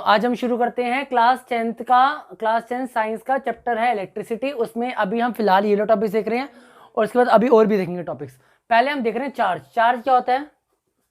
आज हम शुरू करते हैं क्लास 10 साइंस का चैप्टर है इलेक्ट्रिसिटी। उसमें अभी हम फिलहाल ये लो टॉपिक्स देख रहे हैं और उसके बाद अभी और भी देखेंगे टॉपिक्स। पहले हम देख रहे हैं चार्ज। चार्ज क्या होता है?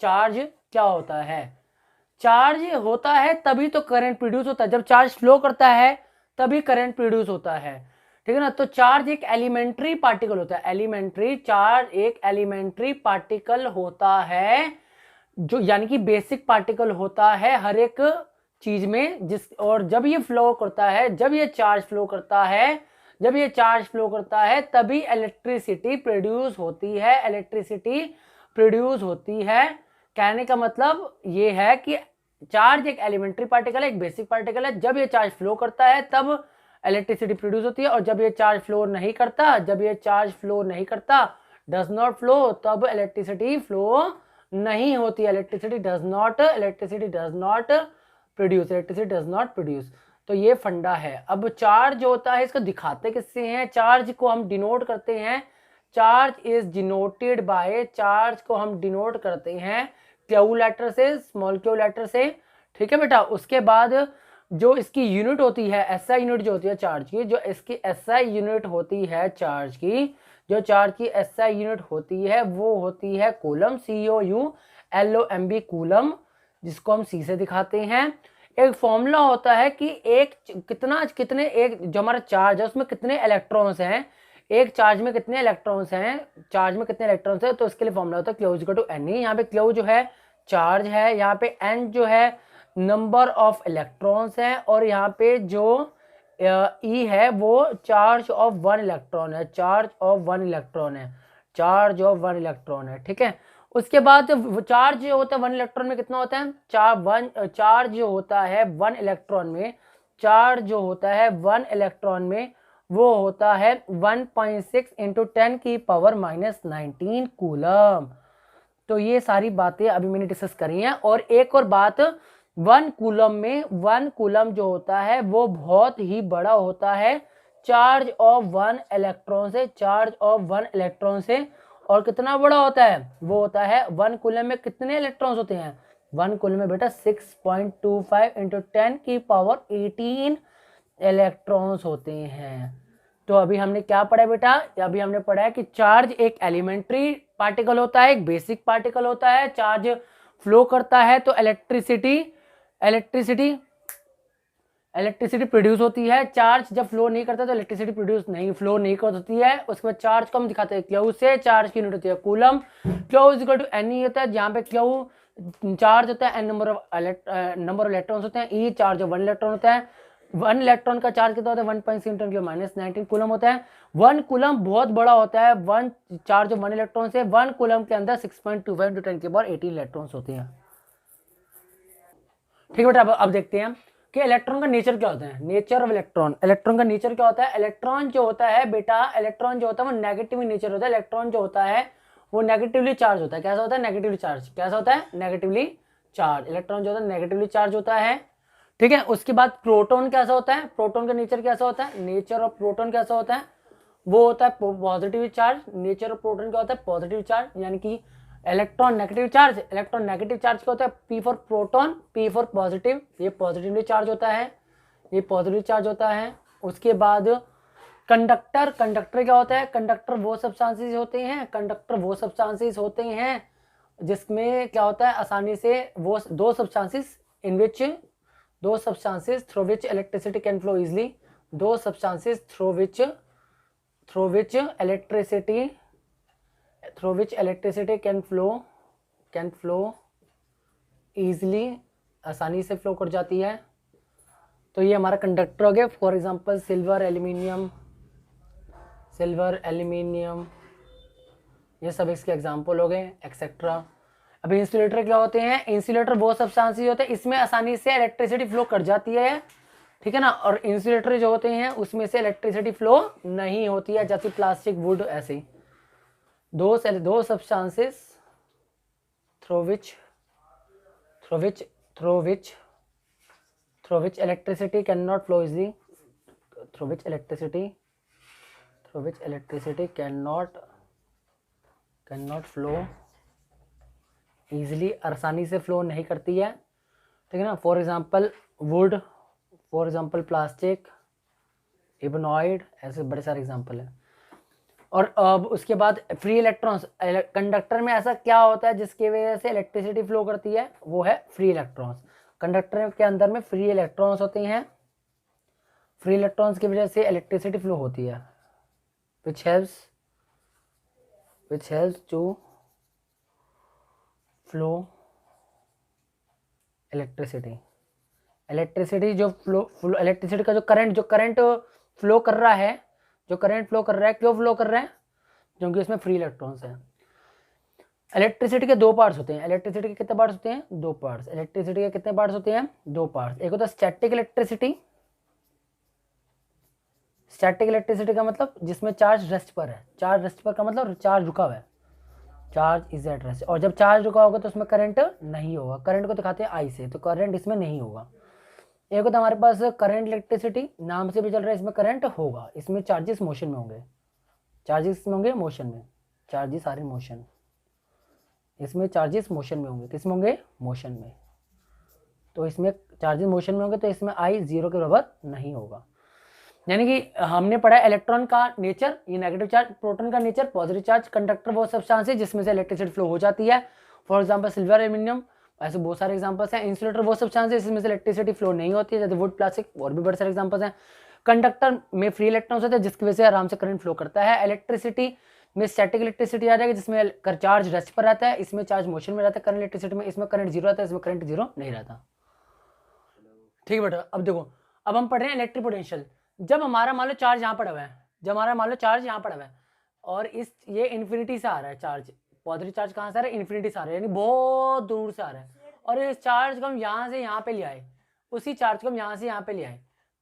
चार्ज क्या होता है? चार्ज होता है तभी तो करंट प्रोड्यूस होता है। जब चार्ज फ्लो करता है तभी करंट प्रोड्यूस होता है, ठीक है ना। तो चार्ज एक एलिमेंट्री पार्टिकल होता है। एलिमेंट्री चार्ज एक एलिमेंट्री पार्टिकल होता है, जो यानी कि बेसिक पार्टिकल होता है हर एक चीज में। और जब ये फ्लो करता है, जब ये चार्ज फ्लो करता है, जब ये चार्ज फ्लो करता है तभी इलेक्ट्रिसिटी प्रोड्यूस होती है। इलेक्ट्रिसिटी प्रोड्यूस होती है। कहने का मतलब ये है कि चार्ज एक एलिमेंट्री पार्टिकल है, एक बेसिक पार्टिकल है। जब ये चार्ज फ्लो करता है तब इलेक्ट्रिसिटी प्रोड्यूस होती है, और जब ये चार्ज फ्लो नहीं करता, जब ये चार्ज फ्लो नहीं करता, डज नॉट फ्लो, तब इलेक्ट्रिसिटी फ्लो नहीं होती। Electricity does not produce. तो ये फंडा है। अब चार्ज जो होता है इसको दिखाते किससे हैं? चार्ज को हम डिनोट करते हैं, charge is denoted by, charge को हम डिनोट करते हैं क्यू लेटर से, स्मॉल क्यू लेटर से, ठीक है बेटा। उसके बाद जो इसकी यूनिट होती है, एसआई यूनिट जो होती है चार्ज की, जो इसकी एसआई यूनिट होती है चार्ज की, जो चार्ज की एसआई यूनिट होती है वो होती है कूलम, COULOMB कूलम, जिसको हम सी से दिखाते हैं। एक फॉर्मूला होता है कि एक कितने एक जो हमारा चार्ज है उसमें कितने इलेक्ट्रॉन्स हैं, एक चार्ज में कितने इलेक्ट्रॉन्स हैं, चार्ज में कितने इलेक्ट्रॉन्स हैं। तो इसके लिए फॉर्मूला होता है Q इक्वल टू NE। यहाँ पे Q जो है चार्ज है, यहाँ पे N जो है नंबर ऑफ इलेक्ट्रॉन्स है, और यहाँ पे जो E है वो चार्ज ऑफ वन इलेक्ट्रॉन है, चार्ज ऑफ वन इलेक्ट्रॉन है, चार्ज ऑफ वन इलेक्ट्रॉन है, ठीक है। उसके बाद चार्ज जो होता है वन इलेक्ट्रॉन में कितना होता है? चार्ज जो होता है वन इलेक्ट्रॉन में, चार्ज जो होता है वन इलेक्ट्रॉन में वो होता है 1.6 इंटू 10 की पावर -19 कूलम। तो ये सारी बातें अभी मैंने डिस्कस करी हैं। और एक और बात, वन कूलम जो होता है वो बहुत ही बड़ा होता है चार्ज ऑफ वन इलेक्ट्रॉन से, चार्ज ऑफ वन इलेक्ट्रॉन से। और कितना बड़ा होता है? वो होता है वन कूलम में कितने इलेक्ट्रॉन्स होते हैं? वन कूलम में बेटा 6.25 इंटू 10 की पावर 18 इलेक्ट्रॉन्स होते हैं। तो अभी हमने क्या पढ़ा बेटा? अभी हमने पढ़ा है कि चार्ज एक एलिमेंट्री पार्टिकल होता है, एक बेसिक पार्टिकल होता है। चार्ज फ्लो करता है तो इलेक्ट्रिसिटी प्रोड्यूस होती है। चार्ज जब फ्लो नहीं करता तो इलेक्ट्रिसिटी फ्लो नहीं होती है। उसके बाद चार्ज को हम दिखाते हैं क्यू से, चार्ज की यूनिट होती है coulomb. Q is equal to NE होता है, जहाँ पे क्यू चार्ज होता है, N नंबर ऑफ इलेक्ट्रॉन्स होते हैं, E charge of one electron होता है। वन इलेक्ट्रॉन का चार्ज कितना होता है? 1.6 -19 कूलम होता है। वन कूलम बहुत बड़ा होता है, one charge of one electron से। वन कूलम के अंदर 6.25 इंटू 10 की पावर 18 इलेक्ट्रॉन्स होते हैं, ठीक है बेटा। अब देखते हैं कि इलेक्ट्रॉन का नेचर क्या होता है। नेचर ऑफ इलेक्ट्रॉन, इलेक्ट्रॉन का नेचर क्या होता है? इलेक्ट्रॉन जो होता है बेटा, इलेक्ट्रॉन जो होता है वो नेगेटिव नेचर होता है। इलेक्ट्रॉन जो होता है वो नेगेटिवली चार्ज होता है। कैसा होता है? Negatively charge. कैसा होता है? Negatively charge. इलेक्ट्रॉन जो होता है नेगेटिवली चार्ज होता है, ठीक है। उसके बाद प्रोटॉन कैसा होता है? प्रोटॉन का नेचर कैसा होता है? नेचर ऑफ प्रोटॉन कैसा होता है? वो होता है positive charge. Nature of proton क्या होता है? पॉजिटिव चार्ज, यानी कि electron negative charge. Electron negative charge क्या होता है? P for proton, P for positive, ये पॉजिटिवली चार्ज होता है, ये पॉजिटिव चार्ज होता है। उसके बाद कंडक्टर, कंडक्टर क्या होता है? कंडक्टर वो सब्सटेंसेस होते हैं, कंडक्टर वो सब्सटेंसेस होते हैं जिसमें क्या होता है आसानी से वो दो substances through which electricity can flow easily, दो substances through which electricity can flow easily, आसानी से फ्लो कर जाती है। तो ये हमारा कंडक्टर हो गया। फॉर एग्जांपल सिल्वर, एल्यूमिनियम, ये सब इसके एग्जांपल हो गए, एक्सेट्रा। अभी इंसुलेटर क्या होते हैं? इंसुलेटर वो सब्सटेंसेस होते हैं इसमें आसानी से इलेक्ट्रिसिटी फ्लो कर जाती है, ठीक है ना। और इंसुलेटर जो होते हैं उसमें से इलेक्ट्रिसिटी फ्लो नहीं होती है, जैसे प्लास्टिक, वुड, ऐसे दो substances through which electricity can not flow easily, through which electricity can not flow easily, आसानी से फ्लो नहीं करती है, ठीक है ना। For example wood, for example plastic, ebonite, ऐसे बड़े सारे एग्जांपल हैं। और अब उसके बाद फ्री इलेक्ट्रॉन्स, कंडक्टर में ऐसा क्या होता है जिसकी वजह से इलेक्ट्रिसिटी फ्लो करती है, वो है फ्री इलेक्ट्रॉन्स। कंडक्टर के अंदर में फ्री इलेक्ट्रॉन्स होते हैं, फ्री इलेक्ट्रॉन्स की वजह से इलेक्ट्रिसिटी फ्लो होती है, which helps to flow electricity. Electricity जो फ्लो इलेक्ट्रिसिटी का जो करंट फ्लो कर रहा है, क्यों फ्लो कर रहा है, क्योंकि इसमें फ्री इलेक्ट्रॉन्स हैं। इलेक्ट्रिसिटी के दो पार्ट्स होते हैं। इलेक्ट्रिसिटी के कितने पार्ट्स होते हैं, दो पार्ट्स। इलेक्ट्रिसिटी के कितने पार्ट्स होते हैं, दो पार्ट्स। एक होता है स्टैटिक इलेक्ट्रिसिटी। स्टैटिक इलेक्ट्रिसिटी का मतलब जिसमें चार्ज रेस्ट पर है। चार्ज रेस्ट पर का मतलब चार्ज रुका हुआ है, चार्ज इज एट रेस्ट। और जब चार्ज रुका होगा तो उसमें करंट नहीं होगा। करंट को दिखाते हैं आई से, तो करंट इसमें नहीं होगा। एक होता है हमारे पास करंट इलेक्ट्रिसिटी, नाम से भी चल रहा है, इसमें करंट होगा, इसमें चार्जेस मोशन में होंगे। चार्जेस में होंगे मोशन में, चार्जेस आर इन मोशन, इसमें चार्जेस मोशन में होंगे। किस में होंगे, मोशन में। तो इसमें चार्जेस मोशन में होंगे, तो इसमें आई जीरो के बराबर नहीं होगा। यानी कि हमने पढ़ा इलेक्ट्रॉन का नेचर, ये नेगेटिव चार्ज, प्रोटॉन का नेचर पॉजिटिव चार्ज, कंडक्टर वो सब्सटेंस है जिसमें से इलेक्ट्रिसिटी फ्लो हो जाती है। फॉर एग्जांपल सिल्वर, एल्यूमिनियम, ऐसे बहुत सारे एग्जांपल्स हैं। इंसुलेटर वो सब्सटेंस है जिसमें से इलेक्ट्रिसिटी फ्लो नहीं होती है, जैसे वुड, प्लास्टिक, और भी बड़े सारे एग्जांपल्स हैं। कंडक्टर में फ्री इलेक्ट्रॉन्स होते हैं जिसकी वजह से आराम से करंट फ्लो करता है। इलेक्ट्रिसिटी में स्टैटिक इलेक्ट्रिसिटी आ जाएगी जिसमें चार्ज रेस्ट पर रहता है, इसमें चार्ज मोशन में रहता है। करंट इलेक्ट्रिसिटी में इसमें करंट जीरो रहता है, इसमें करंट जीरो नहीं रहता। ठीक है बेटा, अब देखो, अब हम पढ़ रहे हैं इलेक्ट्रिक पोटेंशियल। जब हमारा मान लो चार्ज यहाँ पड़ा हुआ है, जब हमारा मान लो चार्ज यहाँ पड़ा हुआ है और ये इन्फिनिटी से आ रहा है चार्ज, पॉजिटिव चार्ज कहाँ से आ रहा है, इन्फिनिटी से आ रहा है, यानी बहुत दूर से आ रहा है। और इस चार्ज को हम यहाँ से यहाँ पे ले आए, उसी चार्ज को हम यहाँ से यहाँ पे ले आए,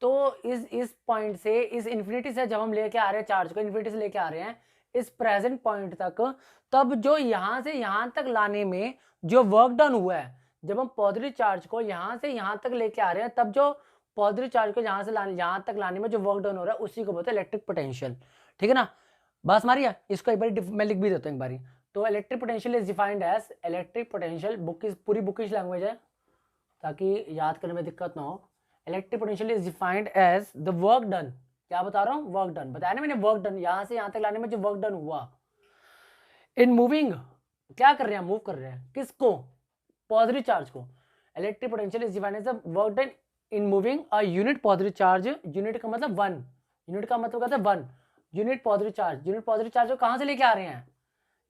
तो इस पॉइंट से, इस इन्फिनिटी से जब हम लेके आ रहे हैं चार्ज को, इन्फिनिटी से लेके आ रहे हैं इस प्रेजेंट पॉइंट तक, तब जो यहाँ से यहाँ तक लाने में जो वर्क डन हुआ है, जब हम पॉजिटिव चार्ज को यहाँ से यहाँ तक लेके आ रहे हैं, तब जो पॉजिटिव चार्ज को यहाँ से यहाँ तक लाने में जो वर्क डन हो रहा है उसी को बोलते हैं इलेक्ट्रिक पोटेंशियल। ठीक है ना, बात हमारी है। इसको एक बार मैं लिख भी देता हूँ एक बारी। तो electric potential is defined as, electric potential पूरी बुकिश लैंग्वेज है ताकि याद करने में दिक्कत ना हो। Electric potential is defined as the work done, क्या बता रहा हूँ, वर्क डन बताया ना मैंने, वर्क डन यहाँ से यहाँ तक लाने में जो वर्क डन हुआ इन मूविंग, क्या कर रहे हैं, मूव कर रहे हैं किसको, पॉजिटिव चार्ज को। Electric potential is defined as the work done in moving a unit positive charge. Unit का मतलब वन, यूनिट का मतलब कहता है one, unit positive charge. Unit positive charge को कहाँ से लेके आ रहे हैं,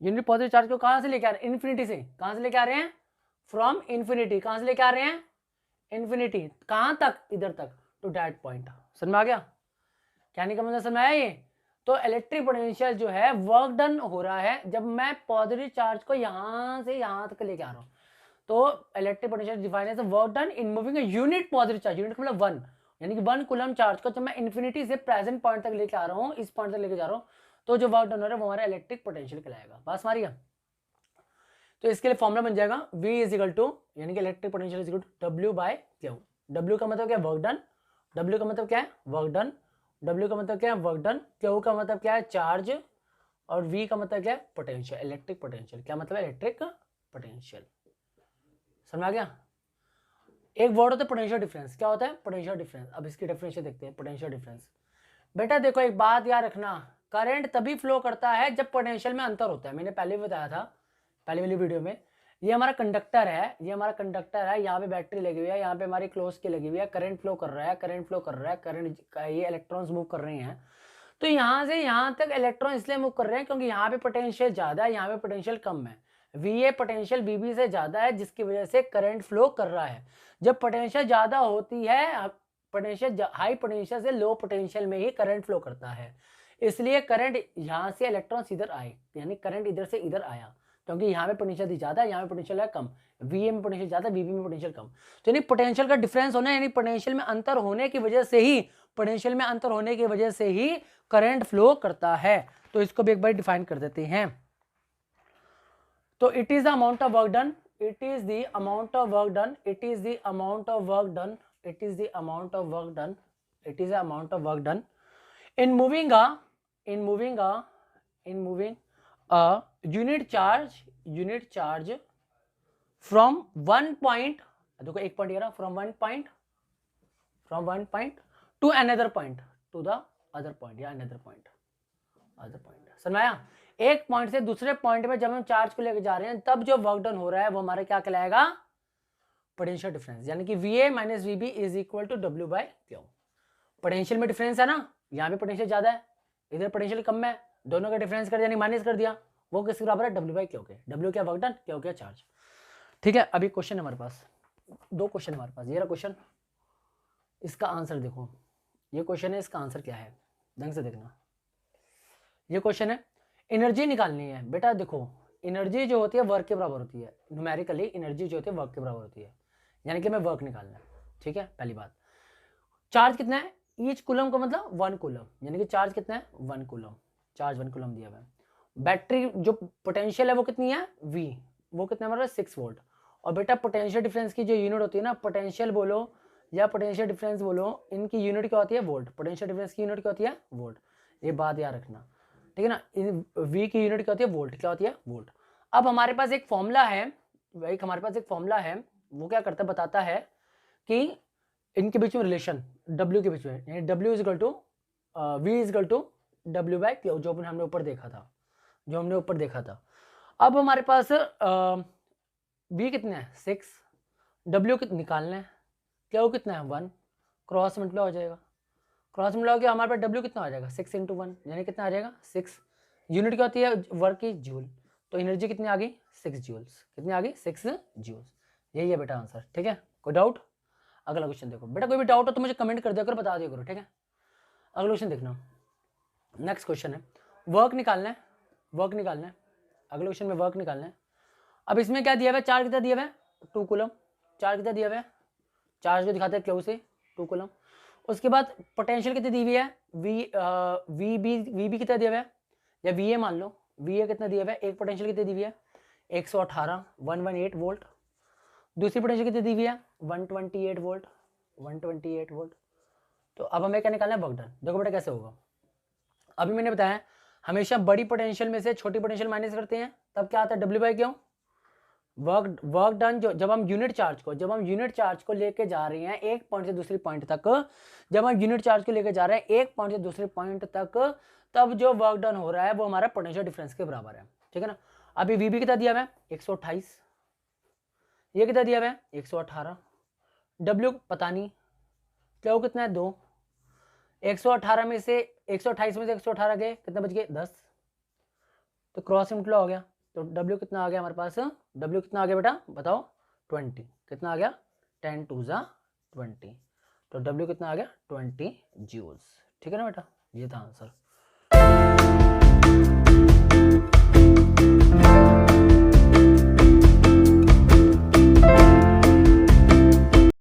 यूनिट पॉजिटिव चार्ज को कहाँ से लेके आ रहे हैं, इन्फिनिटी से। कहाँ से लेके आ रहे हैं, फ्रॉम इन्फिनिटी। कहाँ से लेके आ रहे हैं, इन्फिनिटी। कहाँ तक, इधर तक, टू दैट पॉइंट। समझ में आ गया, कहने का मतलब समझ में आया ये। तो इलेक्ट्रिक पोटेंशियल जो है वर्क डन हो रहा है जब मैं पॉजिटिव चार्ज को यहाँ से यहाँ तक लेके आ रहा हूँ। तो electric potential defined as work done in moving a unit positive charge. Unit का मतलब वन, यानी कि 1 कूलम चार्ज को जब मैं इन्फिनिटी से प्रेजेंट पॉइंट तक लेके आ रहा हूँ, इस पॉइंट तक लेके जा रहा हूँ, तो जो वर्क डन हो रहा है वो हमारा इलेक्ट्रिक पोटेंशियल कहलाएगा। बस हमारी है। तो इसके लिए फॉर्मूला बन जाएगा V इज इक्वल टू, यानी कि electric potential is equal to W by Q। W का मतलब क्या है, वर्क डन। W का मतलब क्या है, वर्क डन। W का मतलब क्या है, वर्क डन। Q का मतलब क्या है, चार्ज। और V का मतलब क्या है, पोटेंशियल, इलेक्ट्रिक पोटेंशियल। क्या मतलब है, इलेक्ट्रिक पोटेंशियल। समझ आ गया। एक वर्ड होता है पोटेंशियल डिफरेंस। क्या होता है, पोटेंशियल डिफरेंस। अब इसकी डेफिनेशन देखते हैं, पोटेंशियल डिफरेंस। बेटा देखो एक बात याद रखना, करंट तभी फ्लो करता है जब पोटेंशियल में अंतर होता है। मैंने पहले भी बताया था पहले वाली वीडियो में। ये हमारा कंडक्टर है, ये हमारा कंडक्टर है, यहाँ पे बैटरी लगी हुई है, यहाँ पे हमारी क्लोज की लगी हुई है, करंट फ्लो कर रहा है, करंट फ्लो कर रहा है, करंट, ये इलेक्ट्रॉन्स मूव कर रहे हैं। तो यहाँ से यहाँ तक इलेक्ट्रॉन इसलिए मूव कर रहे हैं क्योंकि यहाँ पे पोटेंशियल ज्यादा है, यहाँ पे पोटेंशियल कम है। VA पोटेंशियल VB से ज्यादा है, जिसकी वजह से करंट फ्लो कर रहा है। जब पोटेंशियल ज्यादा होती है, पोटेंशियल हाई पोटेंशियल से लो पोटेंशियल में ही करंट फ्लो करता है। इसलिए करंट यहाँ से इलेक्ट्रॉन इधर आए, यानी करंट इधर से इधर आया, क्योंकि यहाँ पे पोटेंशियल ज्यादा है, यहाँ पे पोटेंशियल है कम। VA में पोटेंशियल ज्यादा, VB में पोटेंशियल कम। तो यानी पोटेंशियल का डिफरेंस होना, यानी पोटेंशियल में अंतर होने की वजह से ही, पोटेंशियल में अंतर होने की वजह से ही करंट फ्लो करता है। तो इसको भी एक बार डिफाइन कर देते हैं। तो it is the amount of work done, it is the amount of work done, it is the amount of work done, it is the amount of work done, it is the amount of work done in moving a unit charge from one point, देखो एक point, from one point from one point two another point two the other point या another point समझ आया। एक point से दूसरे point में जब हम चार्ज को लेकर जा रहे हैं तब जो वर्क डन हो रहा है वो हमारा क्या कहलाएगा, पोटेंशियल डिफरेंस, यानी कि VA minus VB is equal to W/Q। Potential में डिफरेंस है ना, यहाँ पे पोटेंशियल ज्यादा है, इधर पोटेंशियल कम है, दोनों का डिफरेंस कर दिया यानी माइनस कर दिया, वो किसके बराबर है, W/Q के। W क्या वर्क डन, Q क्या चार्ज। ठीक है, अभी क्वेश्चन हमारे पास 2 क्वेश्चन हमारे पास, ये रहा क्वेश्चन, इसका आंसर देखो, ये क्वेश्चन है, इसका आंसर क्या है ढंग से देखना। ये क्वेश्चन है, एनर्जी निकालनी है बेटा। देखो एनर्जी जो होती है वर्क के बराबर होती है, न्यूमेरिकली एनर्जी जो होती है वर्क के बराबर होती है, यानी कि हमें वर्क निकालना है। ठीक है, पहली बात, चार्ज कितना है, ईच कूलम का मतलब 1 कूलम, यानी कि चार्ज कितना है 1 कूलम, चार्ज 1 कूलम दिया हुआ है। बैटरी जो पोटेंशियल है वो कितनी है V, वो कितना है हमारा 6 वोल्ट। और बेटा पोटेंशियल डिफरेंस की जो यूनिट होती है ना, पोटेंशियल बोलो या पोटेंशियल डिफरेंस बोलो, इनकी यूनिट क्या होती है, वोल्ट। पोटेंशियल डिफरेंस की यूनिट क्या होती है, वोल्ट, ये बात याद रखना। ठीक है ना, V की यूनिट क्या होती है, वोल्ट, क्या होती है, वोल्ट। अब हमारे पास एक फॉर्मूला है, हमारे पास एक फॉर्मूला है, वो क्या करता है, बताता है कि इनके बीच में रिलेशन W के बीच में, यानी W is equal to V is equal to W/Q, जो हमने ऊपर देखा था, अब हमारे पास V कितना है 6, W कितना निकालना है, Q कितना है 1, क्रॉस मल्टीप्लाई हो जाएगा, क्रॉस मल्टीप्लाई हो गया, हमारे पास W कितना आ जाएगा 6 × 1, यानी कितना आ जाएगा 6। यूनिट क्या होती है वर्क की, जूल, तो एनर्जी कितनी आ गई 6 जूल्स, कितनी आ गई 6 जूल्स। यही है बेटा आंसर। ठीक है, कोई डाउट। अगला क्वेश्चन देखो बेटा, कोई भी डाउट हो तो मुझे कमेंट कर दिया करो, बता दिया करो। ठीक है, अगला क्वेश्चन देखना, नेक्स्ट क्वेश्चन है, वर्क निकालना है, अगले क्वेश्चन में वर्क निकालना है। अब इसमें क्या दिया हुआ है, चार्ज कितना दिया हुआ है 2 कूलम, चार्ज कितना दिया हुआ है, चार्ज को दिखाते हैं क्यू से 2 कूलम। उसके बाद पोटेंशियल कितनी दी हुई है, VB कितना दिया हुआ है, या VA मान लो, VA कितना दिया हुआ है, एक पोटेंशियल कितनी दी हुई है 118 वोल्ट, दूसरी पोटेंशियल कितनी दी हुई है 128 वोल्ट। तो अब हमें क्या निकालना है, वर्क डन। देखो बेटा कैसे होगा, अभी मैंने बताया हमेशा बड़ी पोटेंशियल में से छोटी पोटेंशियल माइनस करते हैं, तब क्या आता है W/Q, वर्क डन। जो जब हम यूनिट चार्ज को लेके जा रहे हैं एक पॉइंट से दूसरी पॉइंट तक, एक पॉइंट से दूसरे पॉइंट तक, तब जो वर्क डन हो रहा है वो हमारा पोटेंशियल डिफरेंस के बराबर है। ठीक है ना, अभी VB कितना दिया हुआ है 128, ये कितना दिया हुआ है 118, W पता नहीं, Q कितना है 2, 118 में से 128 में से 118 गए, कितना बच गए 10, तो क्रॉस मल्टीप्लाई हो गया, तो W कितना आ गया हमारे पास, W कितना आ गया बेटा बताओ 20, कितना आ गया 10 × 20, तो W कितना आ गया 20 जूल्स। ठीक है ना बेटा, ये था आंसर।